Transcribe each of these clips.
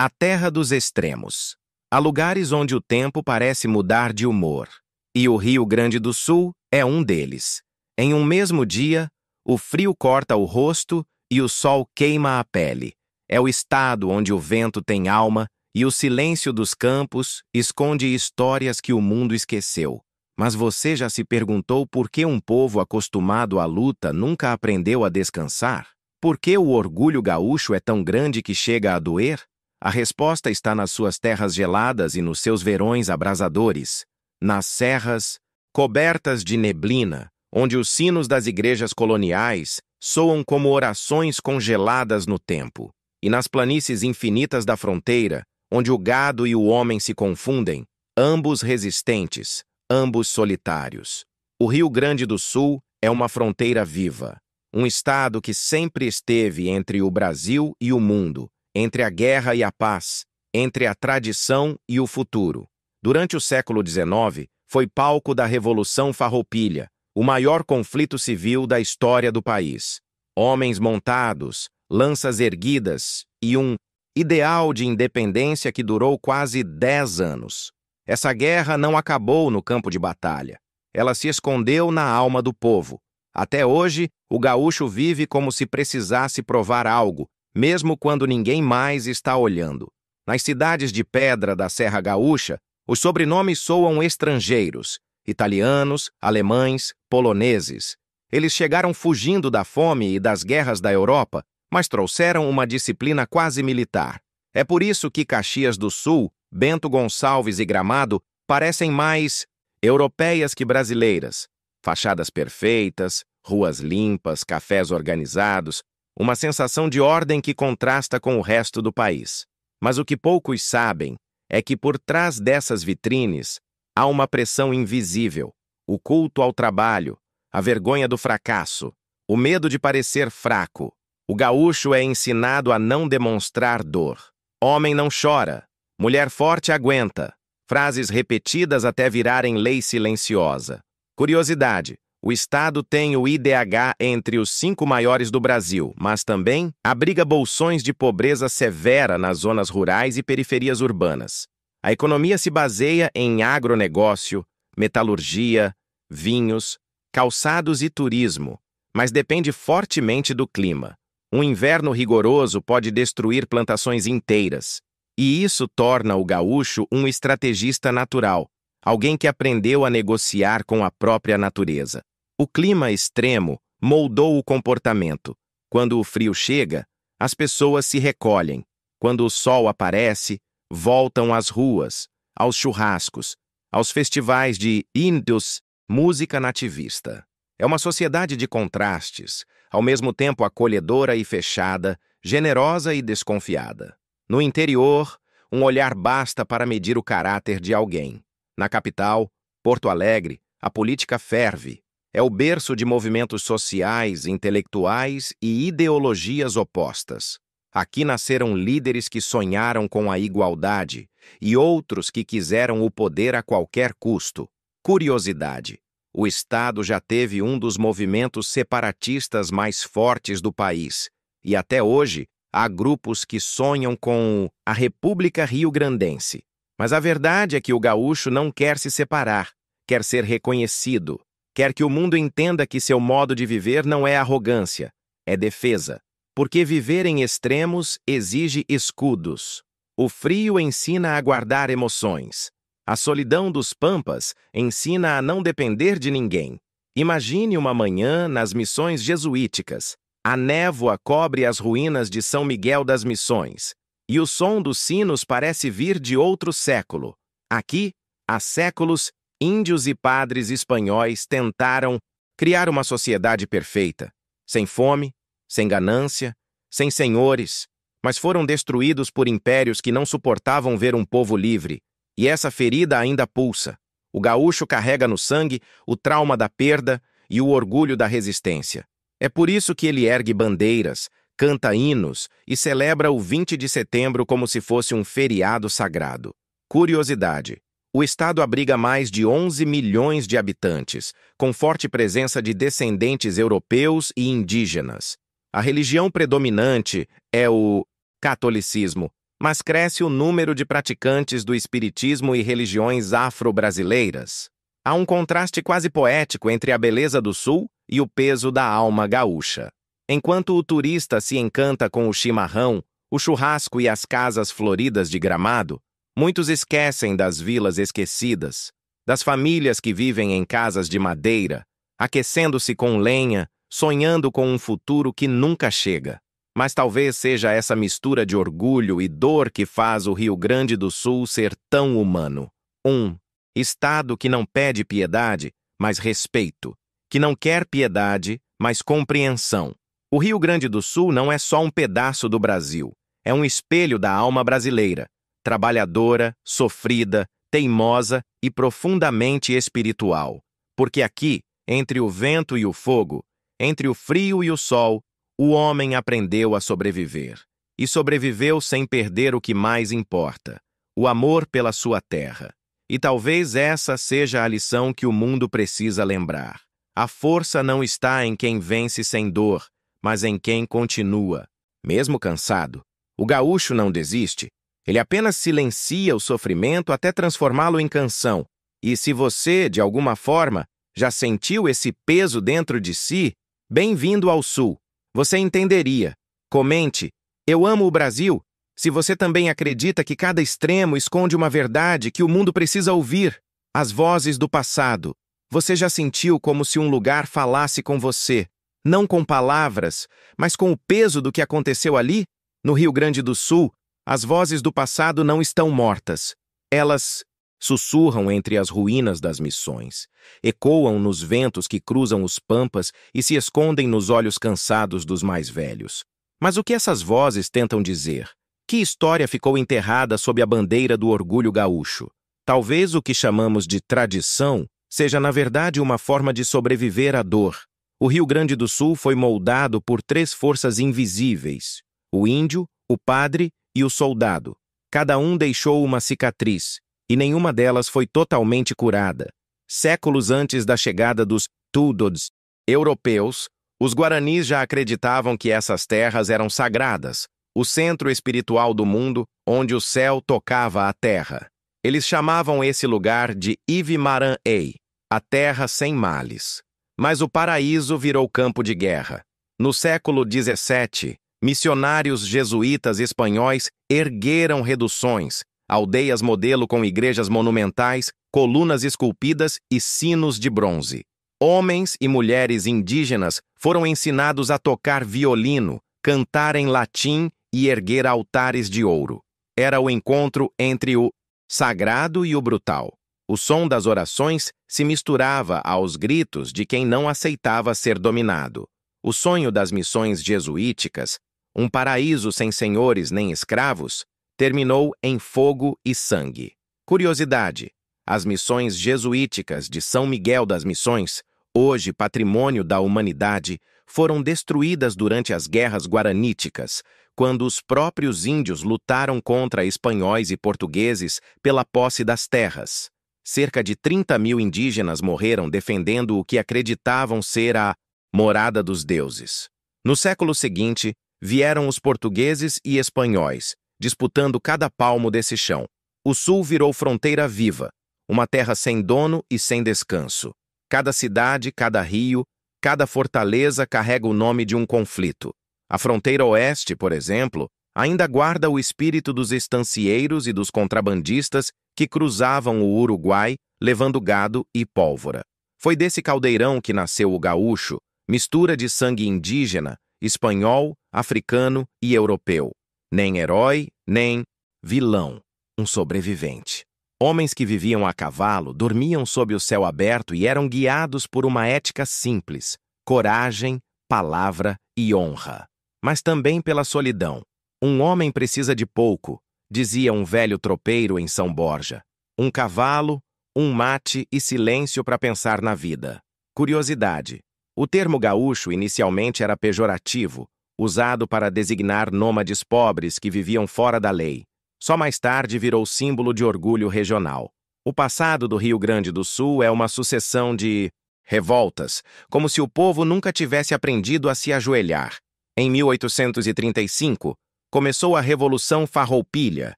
A terra dos extremos. Há lugares onde o tempo parece mudar de humor. E o Rio Grande do Sul é um deles. Em um mesmo dia, o frio corta o rosto e o sol queima a pele. É o estado onde o vento tem alma e o silêncio dos campos esconde histórias que o mundo esqueceu. Mas você já se perguntou por que um povo acostumado à luta nunca aprendeu a descansar? Por que o orgulho gaúcho é tão grande que chega a doer? A resposta está nas suas terras geladas e nos seus verões abrasadores, nas serras, cobertas de neblina, onde os sinos das igrejas coloniais soam como orações congeladas no tempo, e nas planícies infinitas da fronteira, onde o gado e o homem se confundem, ambos resistentes, ambos solitários. O Rio Grande do Sul é uma fronteira viva, um estado que sempre esteve entre o Brasil e o mundo, entre a guerra e a paz, entre a tradição e o futuro. Durante o século XIX, foi palco da Revolução Farroupilha, o maior conflito civil da história do país. Homens montados, lanças erguidas e um ideal de independência que durou quase 10 anos. Essa guerra não acabou no campo de batalha. Ela se escondeu na alma do povo. Até hoje, o gaúcho vive como se precisasse provar algo, mesmo quando ninguém mais está olhando. Nas cidades de pedra da Serra Gaúcha, os sobrenomes soam estrangeiros, italianos, alemães, poloneses. Eles chegaram fugindo da fome e das guerras da Europa, mas trouxeram uma disciplina quase militar. É por isso que Caxias do Sul, Bento Gonçalves e Gramado parecem mais europeias que brasileiras. Fachadas perfeitas, ruas limpas, cafés organizados, uma sensação de ordem que contrasta com o resto do país. Mas o que poucos sabem é que por trás dessas vitrines há uma pressão invisível, o culto ao trabalho, a vergonha do fracasso, o medo de parecer fraco. O gaúcho é ensinado a não demonstrar dor. Homem não chora, mulher forte aguenta. Frases repetidas até virarem lei silenciosa. Curiosidade. O estado tem o IDH entre os 5 maiores do Brasil, mas também abriga bolsões de pobreza severa nas zonas rurais e periferias urbanas. A economia se baseia em agronegócio, metalurgia, vinhos, calçados e turismo, mas depende fortemente do clima. Um inverno rigoroso pode destruir plantações inteiras, e isso torna o gaúcho um estrategista natural, alguém que aprendeu a negociar com a própria natureza. O clima extremo moldou o comportamento. Quando o frio chega, as pessoas se recolhem. Quando o sol aparece, voltam às ruas, aos churrascos, aos festivais de índios, música nativista. É uma sociedade de contrastes, ao mesmo tempo acolhedora e fechada, generosa e desconfiada. No interior, um olhar basta para medir o caráter de alguém. Na capital, Porto Alegre, a política ferve. É o berço de movimentos sociais, intelectuais e ideologias opostas. Aqui nasceram líderes que sonharam com a igualdade e outros que quiseram o poder a qualquer custo. Curiosidade. O Estado já teve um dos movimentos separatistas mais fortes do país, e até hoje há grupos que sonham com a República Rio-Grandense. Mas a verdade é que o gaúcho não quer se separar, quer ser reconhecido, quer que o mundo entenda que seu modo de viver não é arrogância, é defesa. Porque viver em extremos exige escudos. O frio ensina a guardar emoções. A solidão dos pampas ensina a não depender de ninguém. Imagine uma manhã nas missões jesuíticas. A névoa cobre as ruínas de São Miguel das Missões, e o som dos sinos parece vir de outro século. Aqui, há séculos, índios e padres espanhóis tentaram criar uma sociedade perfeita, sem fome, sem ganância, sem senhores, mas foram destruídos por impérios que não suportavam ver um povo livre, e essa ferida ainda pulsa. O gaúcho carrega no sangue o trauma da perda e o orgulho da resistência. É por isso que ele ergue bandeiras, canta hinos e celebra o 20 de setembro como se fosse um feriado sagrado. Curiosidade. O estado abriga mais de 11 milhões de habitantes, com forte presença de descendentes europeus e indígenas. A religião predominante é o catolicismo, mas cresce o número de praticantes do espiritismo e religiões afro-brasileiras. Há um contraste quase poético entre a beleza do Sul e o peso da alma gaúcha. Enquanto o turista se encanta com o chimarrão, o churrasco e as casas floridas de Gramado, muitos esquecem das vilas esquecidas, das famílias que vivem em casas de madeira, aquecendo-se com lenha, sonhando com um futuro que nunca chega. Mas talvez seja essa mistura de orgulho e dor que faz o Rio Grande do Sul ser tão humano. Um estado que não pede piedade, mas respeito, que não quer piedade, mas compreensão. O Rio Grande do Sul não é só um pedaço do Brasil, é um espelho da alma brasileira, trabalhadora, sofrida, teimosa e profundamente espiritual. Porque aqui, entre o vento e o fogo, entre o frio e o sol, o homem aprendeu a sobreviver. E sobreviveu sem perder o que mais importa, o amor pela sua terra. E talvez essa seja a lição que o mundo precisa lembrar. A força não está em quem vence sem dor, mas em quem continua. Mesmo cansado, o gaúcho não desiste. Ele apenas silencia o sofrimento até transformá-lo em canção. E se você, de alguma forma, já sentiu esse peso dentro de si, bem-vindo ao Sul. Você entenderia. Comente, eu amo o Brasil, se você também acredita que cada extremo esconde uma verdade que o mundo precisa ouvir. As vozes do passado. Você já sentiu como se um lugar falasse com você, não com palavras, mas com o peso do que aconteceu ali? No Rio Grande do Sul, as vozes do passado não estão mortas. Elas sussurram entre as ruínas das missões, ecoam nos ventos que cruzam os pampas e se escondem nos olhos cansados dos mais velhos. Mas o que essas vozes tentam dizer? Que história ficou enterrada sob a bandeira do orgulho gaúcho? Talvez o que chamamos de tradição seja, na verdade, uma forma de sobreviver à dor. O Rio Grande do Sul foi moldado por três forças invisíveis: o índio, o padre e o soldado. Cada um deixou uma cicatriz, e nenhuma delas foi totalmente curada. Séculos antes da chegada dos Tudors europeus, os guaranis já acreditavam que essas terras eram sagradas, o centro espiritual do mundo, onde o céu tocava a terra. Eles chamavam esse lugar de Ivimaran-ei, a terra sem males. Mas o paraíso virou campo de guerra. No século XVII, missionários jesuítas espanhóis ergueram reduções, aldeias modelo com igrejas monumentais, colunas esculpidas e sinos de bronze. Homens e mulheres indígenas foram ensinados a tocar violino, cantar em latim e erguer altares de ouro. Era o encontro entre o sagrado e o brutal. O som das orações se misturava aos gritos de quem não aceitava ser dominado. O sonho das missões jesuíticas, um paraíso sem senhores nem escravos, terminou em fogo e sangue. Curiosidade: as missões jesuíticas de São Miguel das Missões, hoje patrimônio da humanidade, foram destruídas durante as guerras guaraníticas, quando os próprios índios lutaram contra espanhóis e portugueses pela posse das terras. Cerca de 30.000 indígenas morreram defendendo o que acreditavam ser a morada dos deuses. No século seguinte, vieram os portugueses e espanhóis, disputando cada palmo desse chão. O sul virou fronteira viva, uma terra sem dono e sem descanso. Cada cidade, cada rio, cada fortaleza carrega o nome de um conflito. A fronteira oeste, por exemplo, ainda guarda o espírito dos estancieiros e dos contrabandistas que cruzavam o Uruguai, levando gado e pólvora. Foi desse caldeirão que nasceu o gaúcho, mistura de sangue indígena, espanhol, africano e europeu. Nem herói, nem vilão, um sobrevivente. Homens que viviam a cavalo, dormiam sob o céu aberto e eram guiados por uma ética simples: coragem, palavra e honra. Mas também pela solidão. Um homem precisa de pouco, dizia um velho tropeiro em São Borja. Um cavalo, um mate e silêncio para pensar na vida. Curiosidade: o termo gaúcho inicialmente era pejorativo, usado para designar nômades pobres que viviam fora da lei. Só mais tarde virou símbolo de orgulho regional. O passado do Rio Grande do Sul é uma sucessão de revoltas, como se o povo nunca tivesse aprendido a se ajoelhar. Em 1835, começou a Revolução Farroupilha,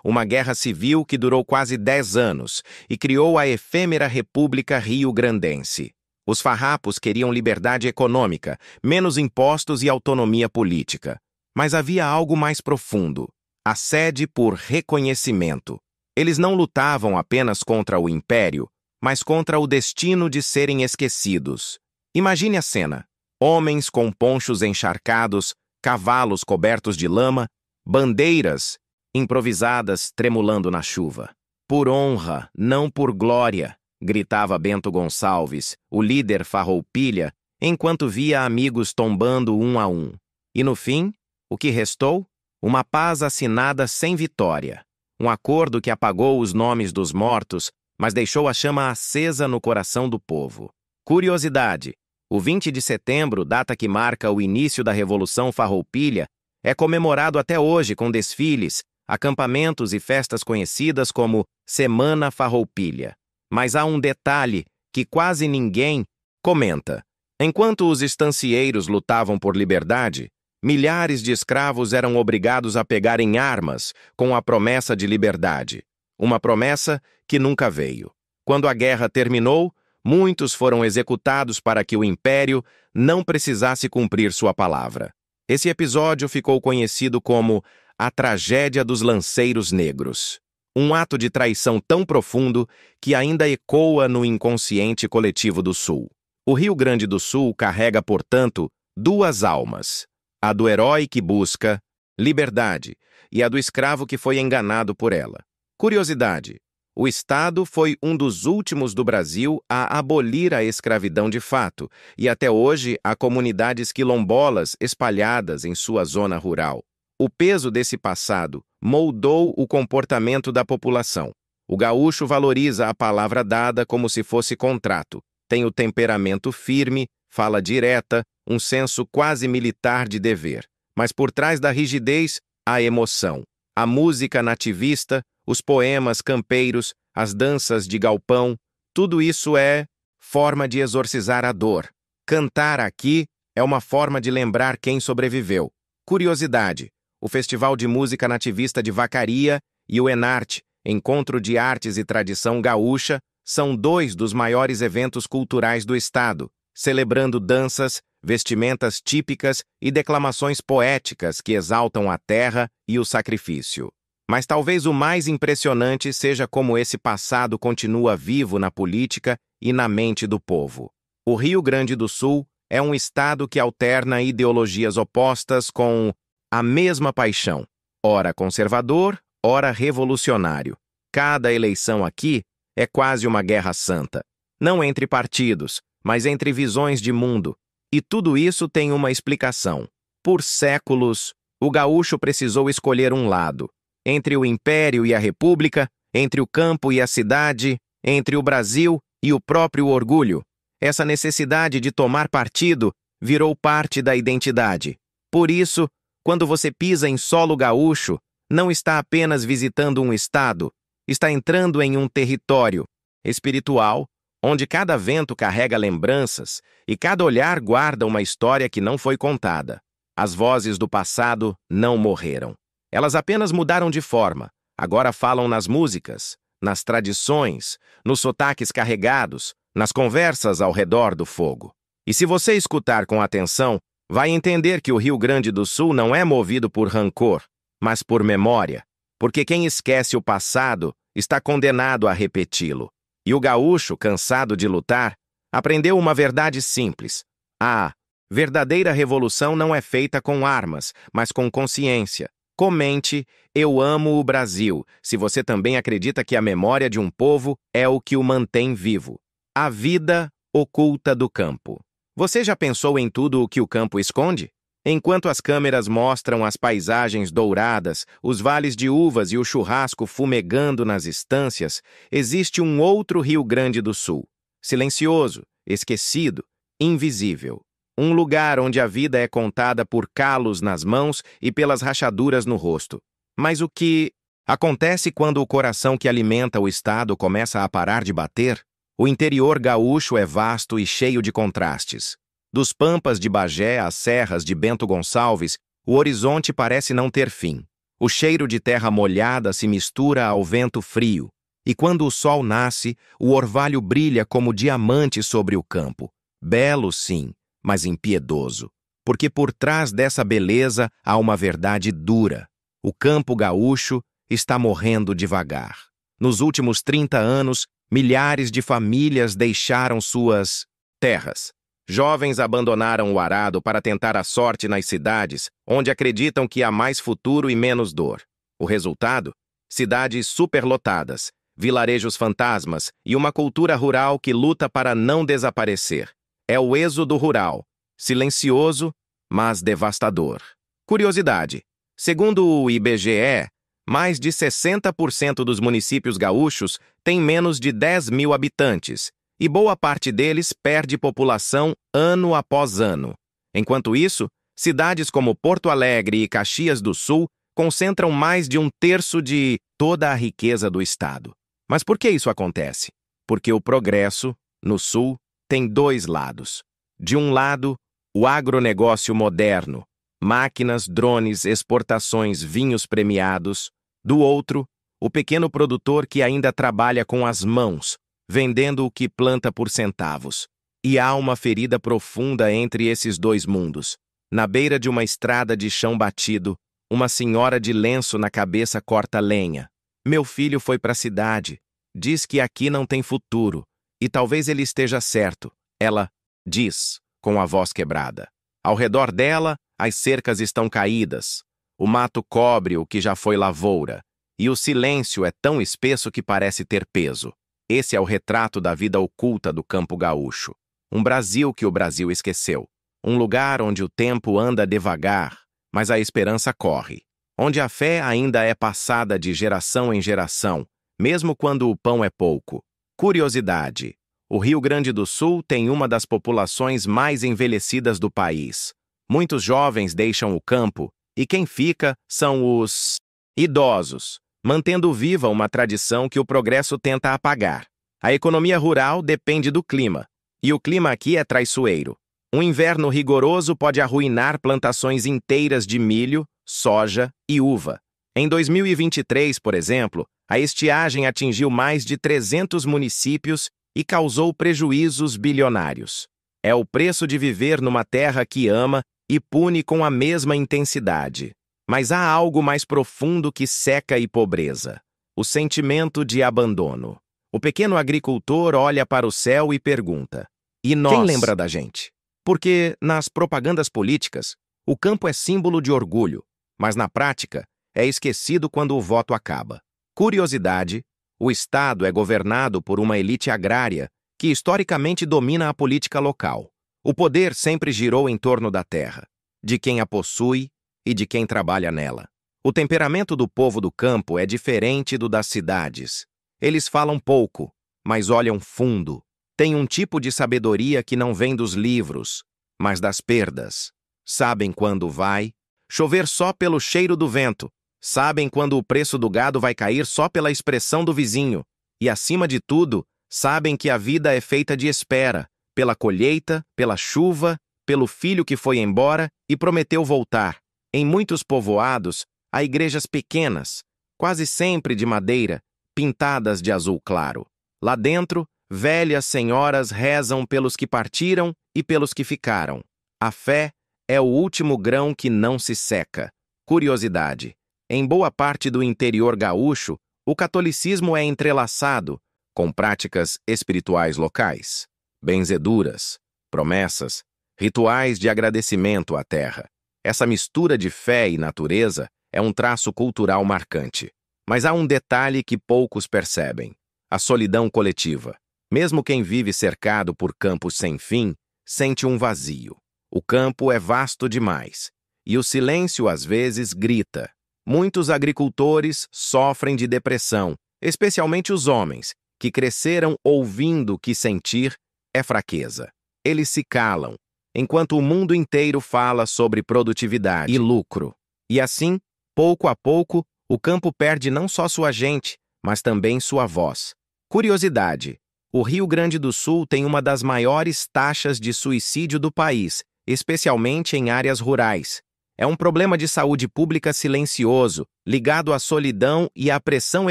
uma guerra civil que durou quase 10 anos e criou a efêmera República Rio-Grandense. Os farrapos queriam liberdade econômica, menos impostos e autonomia política. Mas havia algo mais profundo: a sede por reconhecimento. Eles não lutavam apenas contra o Império, mas contra o destino de serem esquecidos. Imagine a cena: homens com ponchos encharcados, cavalos cobertos de lama, bandeiras improvisadas tremulando na chuva. Por honra, não por glória, gritava Bento Gonçalves, o líder farroupilha, enquanto via amigos tombando um a um. E no fim, o que restou? Uma paz assinada sem vitória. Um acordo que apagou os nomes dos mortos, mas deixou a chama acesa no coração do povo. Curiosidade: o 20 de setembro, data que marca o início da Revolução Farroupilha, é comemorado até hoje com desfiles, acampamentos e festas conhecidas como Semana Farroupilha. Mas há um detalhe que quase ninguém comenta. Enquanto os estancieiros lutavam por liberdade, milhares de escravos eram obrigados a pegarem armas com a promessa de liberdade. Uma promessa que nunca veio. Quando a guerra terminou, muitos foram executados para que o Império não precisasse cumprir sua palavra. Esse episódio ficou conhecido como a Tragédia dos Lanceiros Negros. Um ato de traição tão profundo que ainda ecoa no inconsciente coletivo do Sul. O Rio Grande do Sul carrega, portanto, duas almas: a do herói que busca liberdade e a do escravo que foi enganado por ela. Curiosidade: o Estado foi um dos últimos do Brasil a abolir a escravidão de fato, e até hoje há comunidades quilombolas espalhadas em sua zona rural. O peso desse passado moldou o comportamento da população. O gaúcho valoriza a palavra dada como se fosse contrato, tem o temperamento firme, fala direta, um senso quase militar de dever. Mas por trás da rigidez, há emoção. A música nativista, os poemas campeiros, as danças de galpão, tudo isso é forma de exorcizar a dor. Cantar aqui é uma forma de lembrar quem sobreviveu. Curiosidade: o Festival de Música Nativista de Vacaria e o Enarte, Encontro de Artes e Tradição Gaúcha, são dois dos maiores eventos culturais do estado, celebrando danças, vestimentas típicas e declamações poéticas que exaltam a terra e o sacrifício. Mas talvez o mais impressionante seja como esse passado continua vivo na política e na mente do povo. O Rio Grande do Sul é um estado que alterna ideologias opostas com a mesma paixão, ora conservador, ora revolucionário. Cada eleição aqui é quase uma guerra santa, não entre partidos, mas entre visões de mundo. E tudo isso tem uma explicação. Por séculos, o gaúcho precisou escolher um lado, entre o Império e a República, entre o campo e a cidade, entre o Brasil e o próprio orgulho. Essa necessidade de tomar partido virou parte da identidade. Por isso, quando você pisa em solo gaúcho, não está apenas visitando um estado, está entrando em um território espiritual, onde cada vento carrega lembranças e cada olhar guarda uma história que não foi contada. As vozes do passado não morreram. Elas apenas mudaram de forma. Agora falam nas músicas, nas tradições, nos sotaques carregados, nas conversas ao redor do fogo. E se você escutar com atenção, vai entender que o Rio Grande do Sul não é movido por rancor, mas por memória, porque quem esquece o passado está condenado a repeti-lo. E o gaúcho, cansado de lutar, aprendeu uma verdade simples: a verdadeira revolução não é feita com armas, mas com consciência. Comente: eu amo o Brasil, se você também acredita que a memória de um povo é o que o mantém vivo. A vida oculta do campo. Você já pensou em tudo o que o campo esconde? Enquanto as câmeras mostram as paisagens douradas, os vales de uvas e o churrasco fumegando nas estâncias, existe um outro Rio Grande do Sul. Silencioso, esquecido, invisível. Um lugar onde a vida é contada por calos nas mãos e pelas rachaduras no rosto. Mas o que acontece quando o coração que alimenta o estado começa a parar de bater? O interior gaúcho é vasto e cheio de contrastes. Dos pampas de Bagé às serras de Bento Gonçalves, O horizonte parece não ter fim. O cheiro de terra molhada se mistura ao vento frio, e quando o sol nasce, o orvalho brilha como diamante sobre o campo. Belo, sim, mas impiedoso, porque por trás dessa beleza há uma verdade dura. O campo gaúcho está morrendo devagar. Nos últimos 30 anos, milhares de famílias deixaram suas terras. Jovens abandonaram o arado para tentar a sorte nas cidades, onde acreditam que há mais futuro e menos dor. O resultado? Cidades superlotadas, vilarejos fantasmas e uma cultura rural que luta para não desaparecer. É o êxodo rural, silencioso, mas devastador. Curiosidade: segundo o IBGE, mais de 60% dos municípios gaúchos têm menos de 10 mil habitantes, e boa parte deles perde população ano após ano. Enquanto isso, cidades como Porto Alegre e Caxias do Sul concentram mais de um terço de toda a riqueza do estado. Mas por que isso acontece? Porque o progresso, no Sul, tem dois lados. De um lado, o agronegócio moderno, máquinas, drones, exportações, vinhos premiados. Do outro, o pequeno produtor que ainda trabalha com as mãos, vendendo o que planta por centavos. E há uma ferida profunda entre esses dois mundos. Na beira de uma estrada de chão batido, uma senhora de lenço na cabeça corta lenha. Meu filho foi para a cidade. Diz que aqui não tem futuro. E talvez ele esteja certo. Ela diz, com a voz quebrada. Ao redor dela, as cercas estão caídas. O mato cobre o que já foi lavoura. E o silêncio é tão espesso que parece ter peso. Esse é o retrato da vida oculta do campo gaúcho. Um Brasil que o Brasil esqueceu. Um lugar onde o tempo anda devagar, mas a esperança corre. Onde a fé ainda é passada de geração em geração, mesmo quando o pão é pouco. Curiosidade: o Rio Grande do Sul tem uma das populações mais envelhecidas do país. Muitos jovens deixam o campo, e quem fica são os idosos, mantendo viva uma tradição que o progresso tenta apagar. A economia rural depende do clima, e o clima aqui é traiçoeiro. Um inverno rigoroso pode arruinar plantações inteiras de milho, soja e uva. Em 2023, por exemplo, a estiagem atingiu mais de 300 municípios e causou prejuízos bilionários. É o preço de viver numa terra que ama e pune com a mesma intensidade. Mas há algo mais profundo que seca e pobreza: o sentimento de abandono. O pequeno agricultor olha para o céu e pergunta: e nós? Quem lembra da gente? Porque, nas propagandas políticas, o campo é símbolo de orgulho, mas na prática é esquecido quando o voto acaba. Curiosidade: o Estado é governado por uma elite agrária que historicamente domina a política local. O poder sempre girou em torno da terra, de quem a possui e de quem trabalha nela. O temperamento do povo do campo é diferente do das cidades. Eles falam pouco, mas olham fundo. Têm um tipo de sabedoria que não vem dos livros, mas das perdas. Sabem quando vai chover só pelo cheiro do vento. Sabem quando o preço do gado vai cair só pela expressão do vizinho. E, acima de tudo, sabem que a vida é feita de espera, pela colheita, pela chuva, pelo filho que foi embora e prometeu voltar. Em muitos povoados, há igrejas pequenas, quase sempre de madeira, pintadas de azul claro. Lá dentro, velhas senhoras rezam pelos que partiram e pelos que ficaram. A fé é o último grão que não se seca. Curiosidade: em boa parte do interior gaúcho, o catolicismo é entrelaçado com práticas espirituais locais, benzeduras, promessas, rituais de agradecimento à terra. Essa mistura de fé e natureza é um traço cultural marcante. Mas há um detalhe que poucos percebem: a solidão coletiva. Mesmo quem vive cercado por campos sem fim, sente um vazio. O campo é vasto demais, e o silêncio às vezes grita. Muitos agricultores sofrem de depressão, especialmente os homens, que cresceram ouvindo que sentir é fraqueza. Eles se calam, enquanto o mundo inteiro fala sobre produtividade e lucro. E assim, pouco a pouco, o campo perde não só sua gente, mas também sua voz. Curiosidade: o Rio Grande do Sul tem uma das maiores taxas de suicídio do país, especialmente em áreas rurais. É um problema de saúde pública silencioso, ligado à solidão e à pressão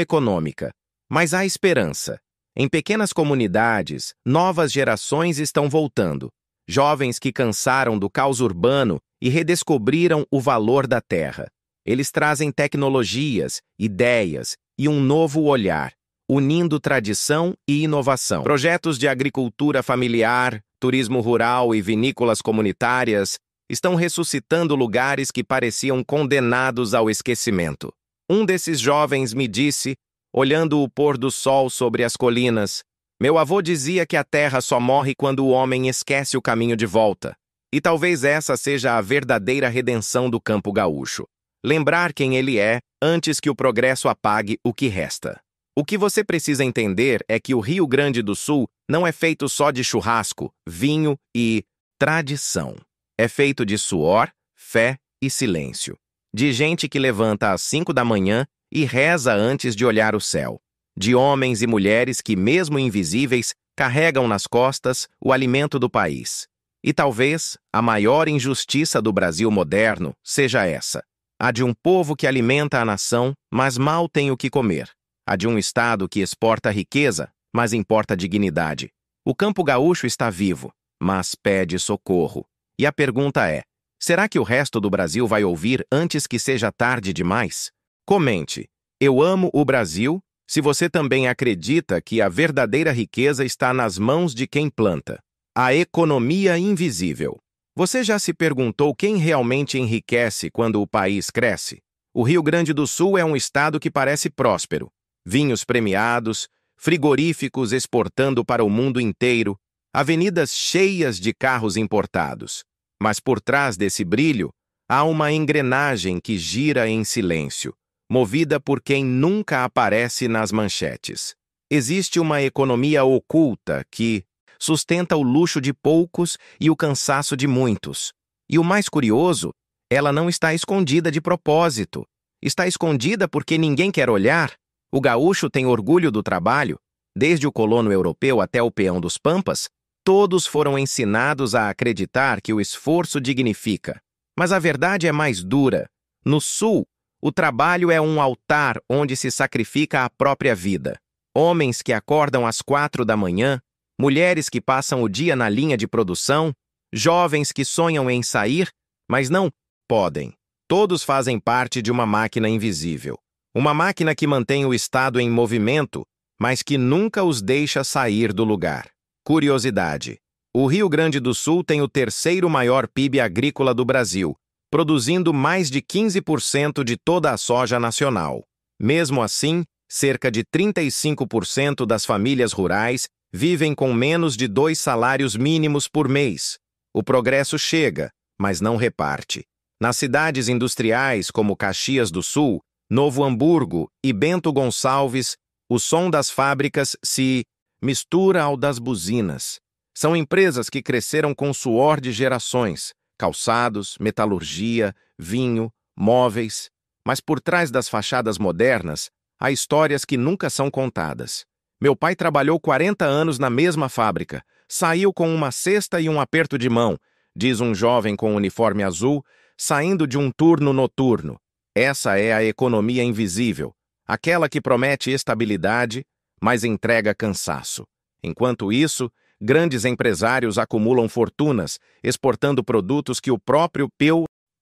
econômica. Mas há esperança. Em pequenas comunidades, novas gerações estão voltando. Jovens que cansaram do caos urbano e redescobriram o valor da terra. Eles trazem tecnologias, ideias e um novo olhar, unindo tradição e inovação. Projetos de agricultura familiar, turismo rural e vinícolas comunitárias estão ressuscitando lugares que pareciam condenados ao esquecimento. Um desses jovens me disse, olhando o pôr do sol sobre as colinas, meu avô dizia que a terra só morre quando o homem esquece o caminho de volta. E talvez essa seja a verdadeira redenção do campo gaúcho. Lembrar quem ele é antes que o progresso apague o que resta. O que você precisa entender é que o Rio Grande do Sul não é feito só de churrasco, vinho e tradição. É feito de suor, fé e silêncio. De gente que levanta às 5 da manhã e reza antes de olhar o céu. De homens e mulheres que, mesmo invisíveis, carregam nas costas o alimento do país. E talvez a maior injustiça do Brasil moderno seja essa: a de um povo que alimenta a nação, mas mal tem o que comer. A de um Estado que exporta riqueza, mas importa dignidade. O campo gaúcho está vivo, mas pede socorro. E a pergunta é: será que o resto do Brasil vai ouvir antes que seja tarde demais? Comente. Eu amo o Brasil, se você também acredita que a verdadeira riqueza está nas mãos de quem planta. A economia invisível. Você já se perguntou quem realmente enriquece quando o país cresce? O Rio Grande do Sul é um estado que parece próspero. Vinhos premiados, frigoríficos exportando para o mundo inteiro, avenidas cheias de carros importados. Mas por trás desse brilho, há uma engrenagem que gira em silêncio, movida por quem nunca aparece nas manchetes. Existe uma economia oculta que sustenta o luxo de poucos e o cansaço de muitos. E o mais curioso, ela não está escondida de propósito. Está escondida porque ninguém quer olhar. O gaúcho tem orgulho do trabalho. Desde o colono europeu até o peão dos Pampas, todos foram ensinados a acreditar que o esforço dignifica. Mas a verdade é mais dura. No Sul, o trabalho é um altar onde se sacrifica a própria vida. Homens que acordam às 4 da manhã, mulheres que passam o dia na linha de produção, jovens que sonham em sair, mas não podem. Todos fazem parte de uma máquina invisível. Uma máquina que mantém o Estado em movimento, mas que nunca os deixa sair do lugar. Curiosidade. O Rio Grande do Sul tem o terceiro maior PIB agrícola do Brasil, produzindo mais de 15% de toda a soja nacional. Mesmo assim, cerca de 35% das famílias rurais vivem com menos de 2 salários mínimos por mês. O progresso chega, mas não reparte. Nas cidades industriais como Caxias do Sul, Novo Hamburgo e Bento Gonçalves, o som das fábricas se mistura ao das buzinas. São empresas que cresceram com suor de gerações, calçados, metalurgia, vinho, móveis. Mas por trás das fachadas modernas, há histórias que nunca são contadas. Meu pai trabalhou 40 anos na mesma fábrica. Saiu com uma cesta e um aperto de mão, diz um jovem com uniforme azul, saindo de um turno noturno. Essa é a economia invisível, aquela que promete estabilidade, mas entrega cansaço. Enquanto isso, grandes empresários acumulam fortunas, exportando produtos que o próprio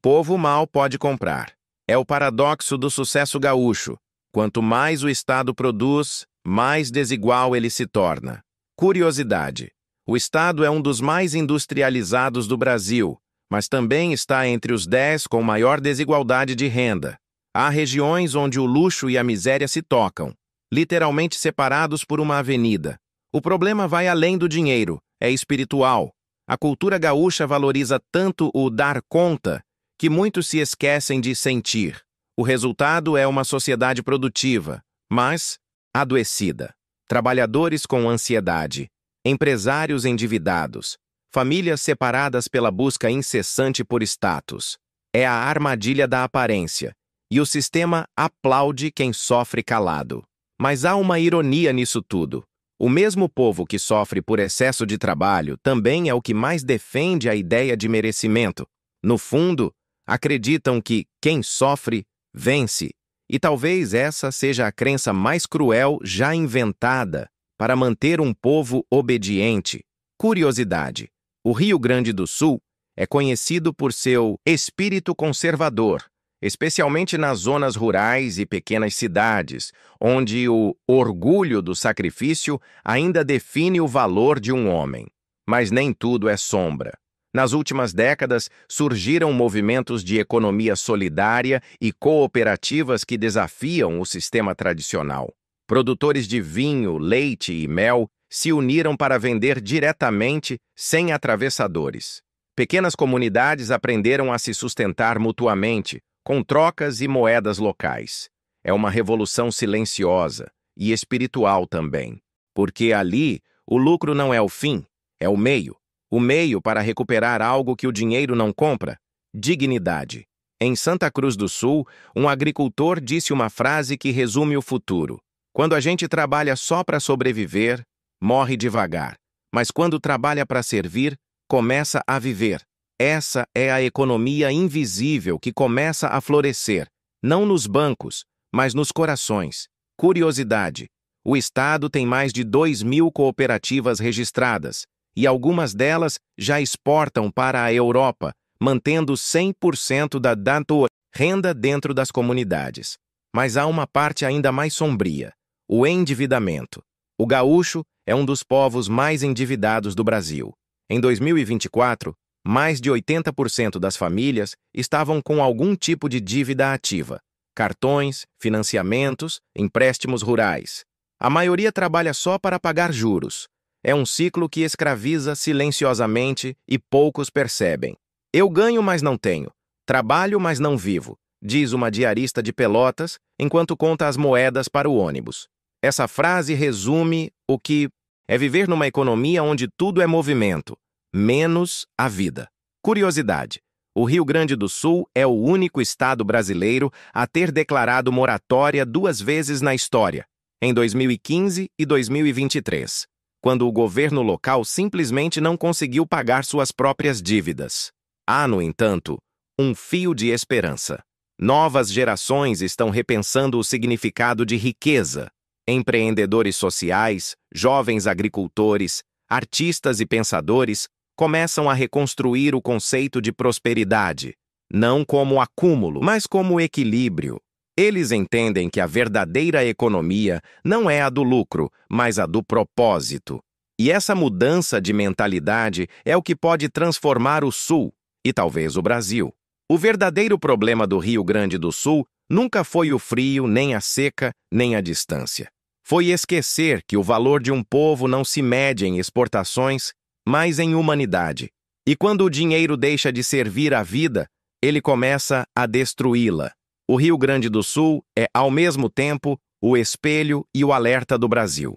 povo mal pode comprar. É o paradoxo do sucesso gaúcho. Quanto mais o Estado produz, mais desigual ele se torna. Curiosidade. O Estado é um dos mais industrializados do Brasil, mas também está entre os 10 com maior desigualdade de renda. Há regiões onde o luxo e a miséria se tocam, literalmente separados por uma avenida. O problema vai além do dinheiro, é espiritual. A cultura gaúcha valoriza tanto o dar conta que muitos se esquecem de sentir. O resultado é uma sociedade produtiva, mas adoecida. Trabalhadores com ansiedade, empresários endividados, famílias separadas pela busca incessante por status. É a armadilha da aparência, e o sistema aplaude quem sofre calado. Mas há uma ironia nisso tudo. O mesmo povo que sofre por excesso de trabalho também é o que mais defende a ideia de merecimento. No fundo, Acreditam que quem sofre, vence, e talvez essa seja a crença mais cruel já inventada para manter um povo obediente. Curiosidade: o Rio Grande do Sul é conhecido por seu espírito conservador, especialmente nas zonas rurais e pequenas cidades, onde o orgulho do sacrifício ainda define o valor de um homem. Mas nem tudo é sombra. Nas últimas décadas, surgiram movimentos de economia solidária e cooperativas que desafiam o sistema tradicional. Produtores de vinho, leite e mel se uniram para vender diretamente, sem atravessadores. Pequenas comunidades aprenderam a se sustentar mutuamente, com trocas e moedas locais. É uma revolução silenciosa e espiritual também, porque ali o lucro não é o fim, é o meio. O meio para recuperar algo que o dinheiro não compra: dignidade. Em Santa Cruz do Sul, um agricultor disse uma frase que resume o futuro: quando a gente trabalha só para sobreviver, morre devagar. Mas quando trabalha para servir, começa a viver. Essa é a economia invisível que começa a florescer, não nos bancos, mas nos corações. Curiosidade: o Estado tem mais de 2.000 cooperativas registradas, e algumas delas já exportam para a Europa, mantendo 100% da renda dentro das comunidades. Mas há uma parte ainda mais sombria: o endividamento. O gaúcho é um dos povos mais endividados do Brasil. Em 2024, mais de 80% das famílias estavam com algum tipo de dívida ativa: cartões, financiamentos, empréstimos rurais. A maioria trabalha só para pagar juros. É um ciclo que escraviza silenciosamente e poucos percebem. Eu ganho, mas não tenho. Trabalho, mas não vivo, diz uma diarista de Pelotas enquanto conta as moedas para o ônibus. Essa frase resume o que é viver numa economia onde tudo é movimento, menos a vida. Curiosidade: o Rio Grande do Sul é o único estado brasileiro a ter declarado moratória 2 vezes na história, em 2015 e 2023. Quando o governo local simplesmente não conseguiu pagar suas próprias dívidas. Há, no entanto, um fio de esperança. Novas gerações estão repensando o significado de riqueza. Empreendedores sociais, jovens agricultores, artistas e pensadores começam a reconstruir o conceito de prosperidade, não como acúmulo, mas como equilíbrio. Eles entendem que a verdadeira economia não é a do lucro, mas a do propósito. E essa mudança de mentalidade é o que pode transformar o Sul, e talvez o Brasil. O verdadeiro problema do Rio Grande do Sul nunca foi o frio, nem a seca, nem a distância. Foi esquecer que o valor de um povo não se mede em exportações, mas em humanidade. E quando o dinheiro deixa de servir a vida, ele começa a destruí-la. O Rio Grande do Sul é, ao mesmo tempo, o espelho e o alerta do Brasil.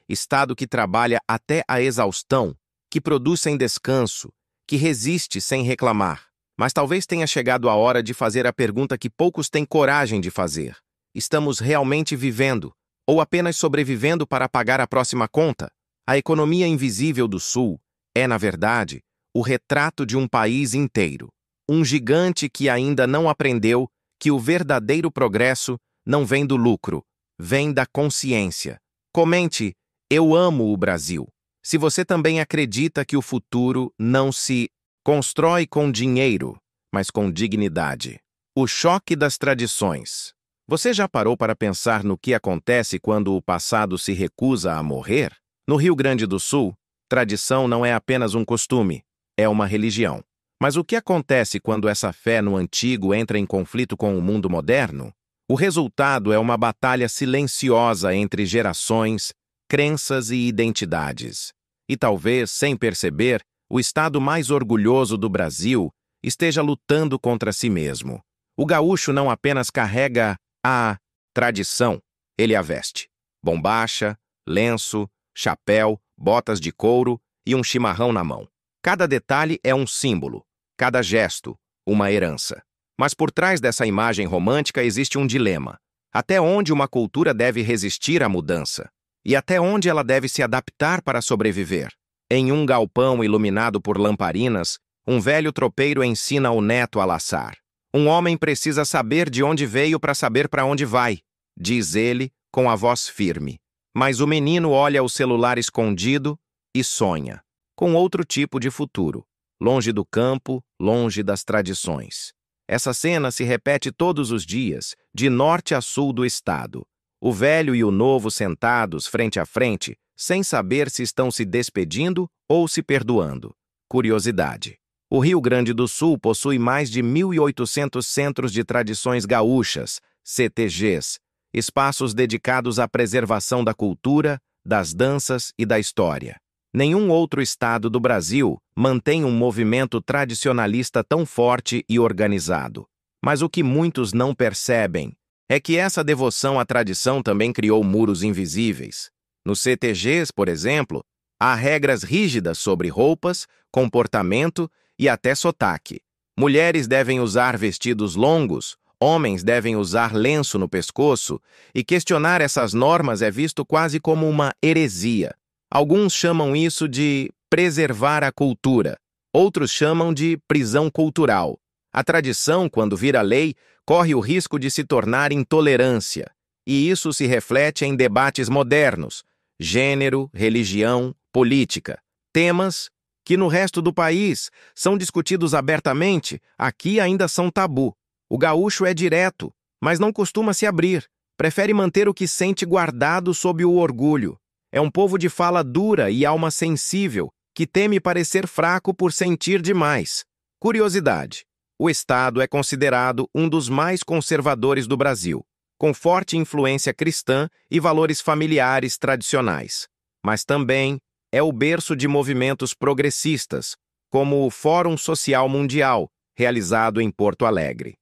Estado que trabalha até a exaustão, que produz sem descanso, que resiste sem reclamar. Mas talvez tenha chegado a hora de fazer a pergunta que poucos têm coragem de fazer: estamos realmente vivendo, ou apenas sobrevivendo para pagar a próxima conta? A economia invisível do Sul é, na verdade, o retrato de um país inteiro. Um gigante que ainda não aprendeu que o verdadeiro progresso não vem do lucro, vem da consciência. Comente: eu amo o Brasil. Se você também acredita que o futuro não se constrói com dinheiro, mas com dignidade. O choque das tradições. Você já parou para pensar no que acontece quando o passado se recusa a morrer? No Rio Grande do Sul, tradição não é apenas um costume, é uma religião. Mas o que acontece quando essa fé no antigo entra em conflito com o mundo moderno? O resultado é uma batalha silenciosa entre gerações, crenças e identidades. E talvez, sem perceber, o estado mais orgulhoso do Brasil esteja lutando contra si mesmo. O gaúcho não apenas carrega a tradição, ele a veste. Bombacha, lenço, chapéu, botas de couro e um chimarrão na mão. Cada detalhe é um símbolo, cada gesto, uma herança. Mas por trás dessa imagem romântica existe um dilema. Até onde uma cultura deve resistir à mudança? E até onde ela deve se adaptar para sobreviver? Em um galpão iluminado por lamparinas, Um velho tropeiro ensina o neto a laçar. Um homem precisa saber de onde veio para saber para onde vai, diz ele com a voz firme. Mas o menino olha o celular escondido e sonha, com outro tipo de futuro, longe do campo, longe das tradições. Essa cena se repete todos os dias, de norte a sul do estado. O velho e o novo sentados frente a frente, sem saber se estão se despedindo ou se perdoando. Curiosidade. O Rio Grande do Sul possui mais de 1.800 centros de tradições gaúchas, CTGs, espaços dedicados à preservação da cultura, das danças e da história. Nenhum outro estado do Brasil mantém um movimento tradicionalista tão forte e organizado. Mas o que muitos não percebem é que essa devoção à tradição também criou muros invisíveis. Nos CTGs, por exemplo, há regras rígidas sobre roupas, comportamento e até sotaque. Mulheres devem usar vestidos longos, homens devem usar lenço no pescoço, e questionar essas normas é visto quase como uma heresia. Alguns chamam isso de preservar a cultura, outros chamam de prisão cultural. A tradição, quando vira lei, corre o risco de se tornar intolerância, e isso se reflete em debates modernos, gênero, religião, política, temas que no resto do país são discutidos abertamente, aqui ainda são tabu. O gaúcho é direto, mas não costuma se abrir, prefere manter o que sente guardado sob o orgulho. É um povo de fala dura e alma sensível, que teme parecer fraco por sentir demais. Curiosidade. O estado é considerado um dos mais conservadores do Brasil, com forte influência cristã e valores familiares tradicionais. Mas também é o berço de movimentos progressistas, como o Fórum Social Mundial, realizado em Porto Alegre.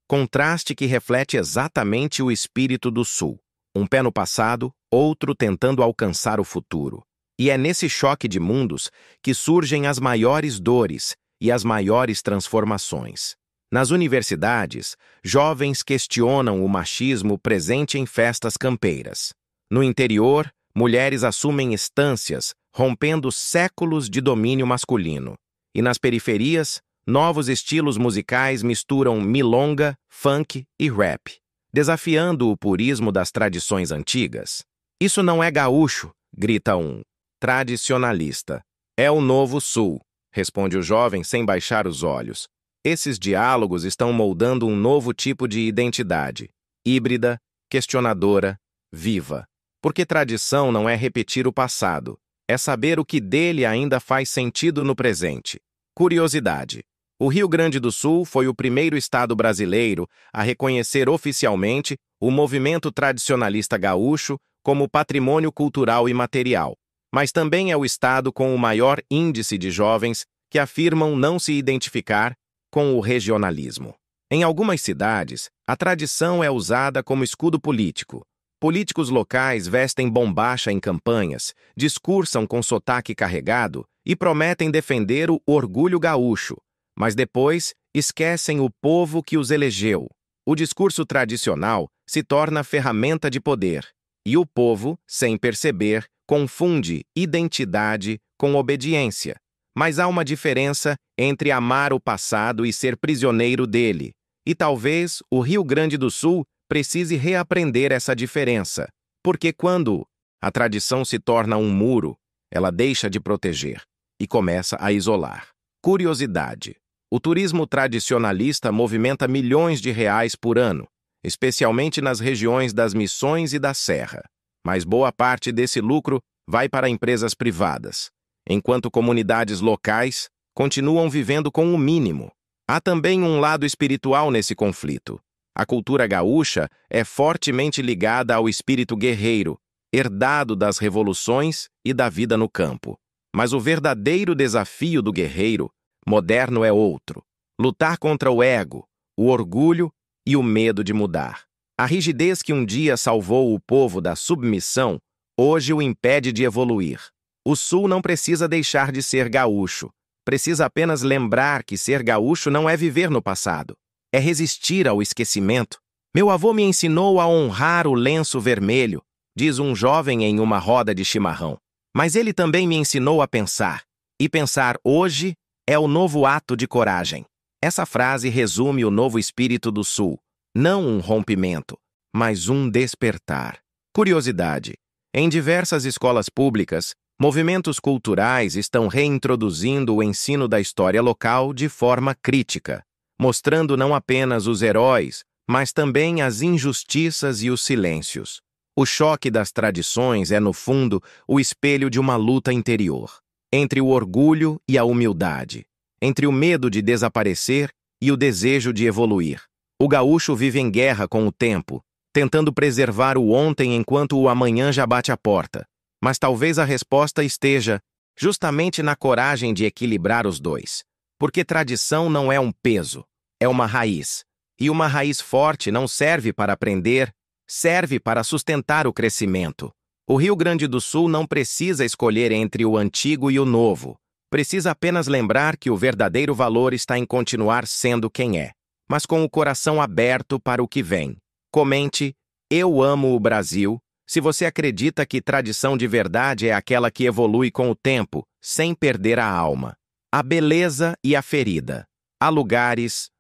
Contraste que reflete exatamente o espírito do Sul. Um pé no passado, outro tentando alcançar o futuro. E é nesse choque de mundos que surgem as maiores dores e as maiores transformações. Nas universidades, jovens questionam o machismo presente em festas campeiras. No interior, mulheres assumem estâncias, rompendo séculos de domínio masculino. E nas periferias, novos estilos musicais misturam milonga, funk e rap, desafiando o purismo das tradições antigas. Isso não é gaúcho, grita um tradicionalista. É o novo Sul, responde o jovem sem baixar os olhos. Esses diálogos estão moldando um novo tipo de identidade, híbrida, questionadora, viva. Porque tradição não é repetir o passado, é saber o que dele ainda faz sentido no presente. Curiosidade. O Rio Grande do Sul foi o primeiro estado brasileiro a reconhecer oficialmente o movimento tradicionalista gaúcho como patrimônio cultural imaterial, mas também é o estado com o maior índice de jovens que afirmam não se identificar com o regionalismo. Em algumas cidades, a tradição é usada como escudo político. Políticos locais vestem bombacha em campanhas, discursam com sotaque carregado e prometem defender o orgulho gaúcho, mas depois esquecem o povo que os elegeu. O discurso tradicional se torna ferramenta de poder, e o povo, sem perceber, confunde identidade com obediência. Mas há uma diferença entre amar o passado e ser prisioneiro dele, e talvez o Rio Grande do Sul precise reaprender essa diferença, porque quando a tradição se torna um muro, ela deixa de proteger e começa a isolar. Curiosidade. O turismo tradicionalista movimenta milhões de reais por ano, especialmente nas regiões das Missões e da Serra. Mas boa parte desse lucro vai para empresas privadas, enquanto comunidades locais continuam vivendo com o mínimo. Há também um lado espiritual nesse conflito. A cultura gaúcha é fortemente ligada ao espírito guerreiro, herdado das revoluções e da vida no campo. Mas o verdadeiro desafio do guerreiro moderno é outro: lutar contra o ego, o orgulho e o medo de mudar. A rigidez que um dia salvou o povo da submissão, hoje o impede de evoluir. O Sul não precisa deixar de ser gaúcho, precisa apenas lembrar que ser gaúcho não é viver no passado, é resistir ao esquecimento. Meu avô me ensinou a honrar o lenço vermelho, diz um jovem em uma roda de chimarrão. Mas ele também me ensinou a pensar, e pensar hoje é o novo ato de coragem. Essa frase resume o novo espírito do Sul. Não um rompimento, mas um despertar. Curiosidade: em diversas escolas públicas, movimentos culturais estão reintroduzindo o ensino da história local de forma crítica, mostrando não apenas os heróis, mas também as injustiças e os silêncios. O choque das tradições é, no fundo, o espelho de uma luta interior, entre o orgulho e a humildade, entre o medo de desaparecer e o desejo de evoluir. O gaúcho vive em guerra com o tempo, tentando preservar o ontem enquanto o amanhã já bate à porta. Mas talvez a resposta esteja justamente na coragem de equilibrar os dois. Porque tradição não é um peso, é uma raiz. E uma raiz forte não serve para aprender, serve para sustentar o crescimento. O Rio Grande do Sul não precisa escolher entre o antigo e o novo. Precisa apenas lembrar que o verdadeiro valor está em continuar sendo quem é, mas com o coração aberto para o que vem. Comente: eu amo o Brasil, se você acredita que tradição de verdade é aquela que evolui com o tempo, sem perder a alma. A beleza e a ferida. Há lugares,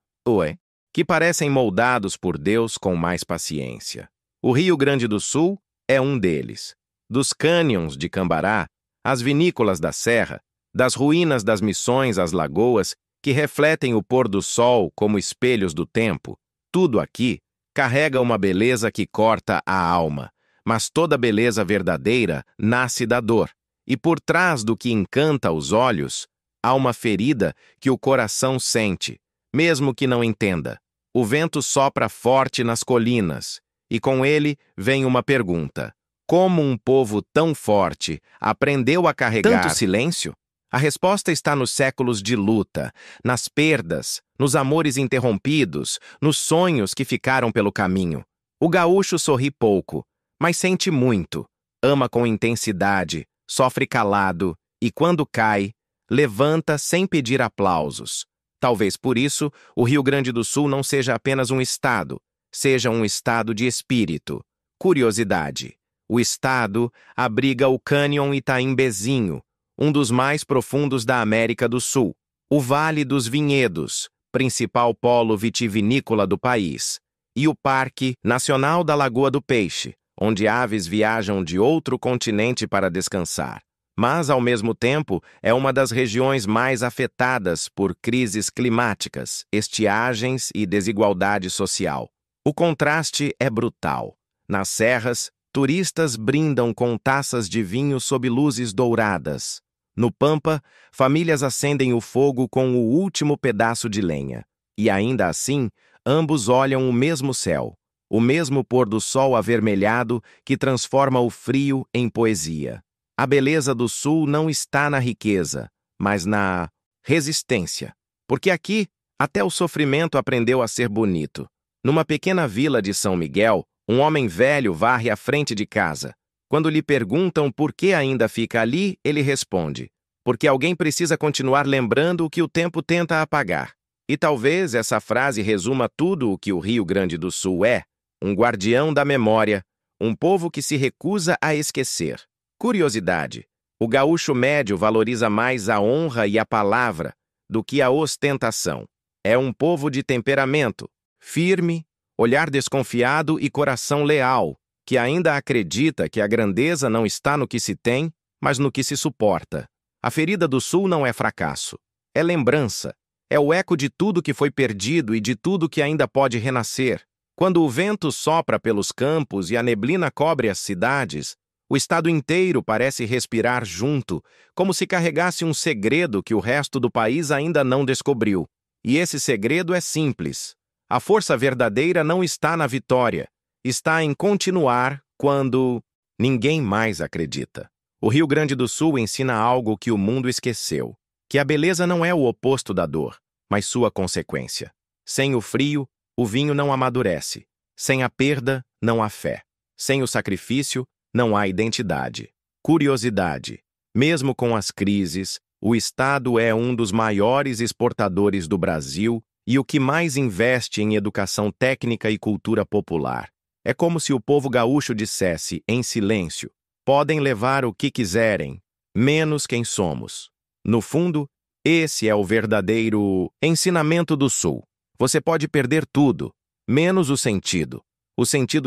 que parecem moldados por Deus com mais paciência. O Rio Grande do Sul é um deles. Dos cânions de Cambará, às vinícolas da Serra, das ruínas das missões às lagoas, que refletem o pôr do sol como espelhos do tempo, tudo aqui carrega uma beleza que corta a alma. Mas toda beleza verdadeira nasce da dor, e por trás do que encanta os olhos, há uma ferida que o coração sente, mesmo que não entenda. O vento sopra forte nas colinas, e com ele vem uma pergunta: como um povo tão forte aprendeu a carregar tanto silêncio? A resposta está nos séculos de luta, nas perdas, nos amores interrompidos, nos sonhos que ficaram pelo caminho. O gaúcho sorri pouco, mas sente muito, ama com intensidade, sofre calado e, quando cai, levanta sem pedir aplausos. Talvez por isso o Rio Grande do Sul não seja apenas um estado, seja um estado de espírito. Curiosidade: o estado abriga o Cânion Itaimbezinho, um dos mais profundos da América do Sul, o Vale dos Vinhedos, principal polo vitivinícola do país, e o Parque Nacional da Lagoa do Peixe, onde aves viajam de outro continente para descansar. Mas, ao mesmo tempo, é uma das regiões mais afetadas por crises climáticas, estiagens e desigualdade social. O contraste é brutal. Nas serras, turistas brindam com taças de vinho sob luzes douradas. No Pampa, famílias acendem o fogo com o último pedaço de lenha. E ainda assim, ambos olham o mesmo céu, o mesmo pôr do sol avermelhado que transforma o frio em poesia. A beleza do Sul não está na riqueza, mas na resistência. Porque aqui, até o sofrimento aprendeu a ser bonito. Numa pequena vila de São Miguel, um homem velho varre à frente de casa. Quando lhe perguntam por que ainda fica ali, ele responde: porque alguém precisa continuar lembrando o que o tempo tenta apagar. E talvez essa frase resuma tudo o que o Rio Grande do Sul é: um guardião da memória, um povo que se recusa a esquecer. Curiosidade: o gaúcho médio valoriza mais a honra e a palavra do que a ostentação. É um povo de temperamento firme, olhar desconfiado e coração leal, que ainda acredita que a grandeza não está no que se tem, mas no que se suporta. A ferida do Sul não é fracasso, é lembrança, é o eco de tudo que foi perdido e de tudo que ainda pode renascer. Quando o vento sopra pelos campos e a neblina cobre as cidades, o estado inteiro parece respirar junto, como se carregasse um segredo que o resto do país ainda não descobriu. E esse segredo é simples. A força verdadeira não está na vitória, está em continuar quando ninguém mais acredita. O Rio Grande do Sul ensina algo que o mundo esqueceu, que a beleza não é o oposto da dor, mas sua consequência. Sem o frio, o vinho não amadurece. Sem a perda, não há fé. Sem o sacrifício, não há identidade. Curiosidade: mesmo com as crises, o Estado é um dos maiores exportadores do Brasil e o que mais investe em educação técnica e cultura popular. É como se o povo gaúcho dissesse, em silêncio: podem levar o que quiserem, menos quem somos. No fundo, Esse é o verdadeiro ensinamento do Sul. Você pode perder tudo, menos o sentido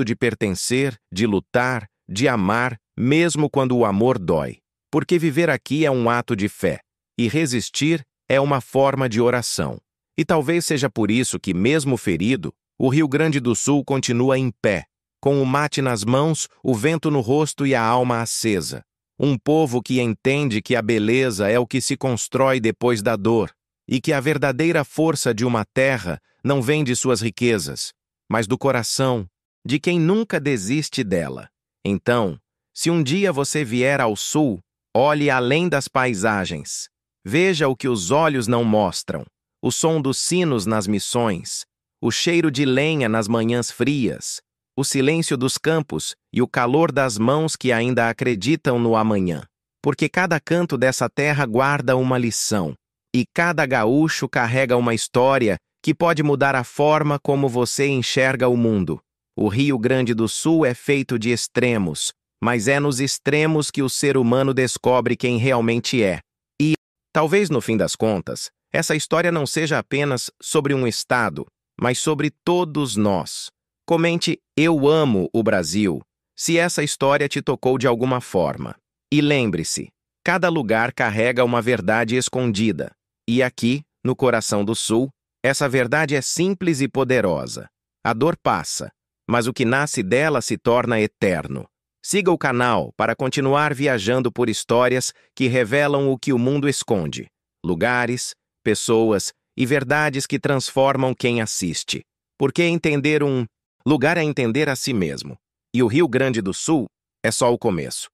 de pertencer, de lutar, de amar, mesmo quando o amor dói. Porque viver aqui é um ato de fé, e resistir é uma forma de oração. E talvez seja por isso que, mesmo ferido, o Rio Grande do Sul continua em pé, com o mate nas mãos, o vento no rosto e a alma acesa. Um povo que entende que a beleza é o que se constrói depois da dor, e que a verdadeira força de uma terra não vem de suas riquezas, mas do coração, de quem nunca desiste dela. Então, se um dia você vier ao Sul, olhe além das paisagens. Veja o que os olhos não mostram: o som dos sinos nas missões, o cheiro de lenha nas manhãs frias, o silêncio dos campos e o calor das mãos que ainda acreditam no amanhã. Porque cada canto dessa terra guarda uma lição, e cada gaúcho carrega uma história que pode mudar a forma como você enxerga o mundo. O Rio Grande do Sul é feito de extremos, mas é nos extremos que o ser humano descobre quem realmente é. E, talvez no fim das contas, essa história não seja apenas sobre um estado, mas sobre todos nós. Comente "Eu amo o Brasil" se essa história te tocou de alguma forma. E lembre-se, cada lugar carrega uma verdade escondida. E aqui, no coração do Sul, essa verdade é simples e poderosa. A dor passa, mas o que nasce dela se torna eterno. Siga o canal para continuar viajando por histórias que revelam o que o mundo esconde. Lugares, pessoas e verdades que transformam quem assiste. Porque entender um lugar é entender a si mesmo. E o Rio Grande do Sul é só o começo.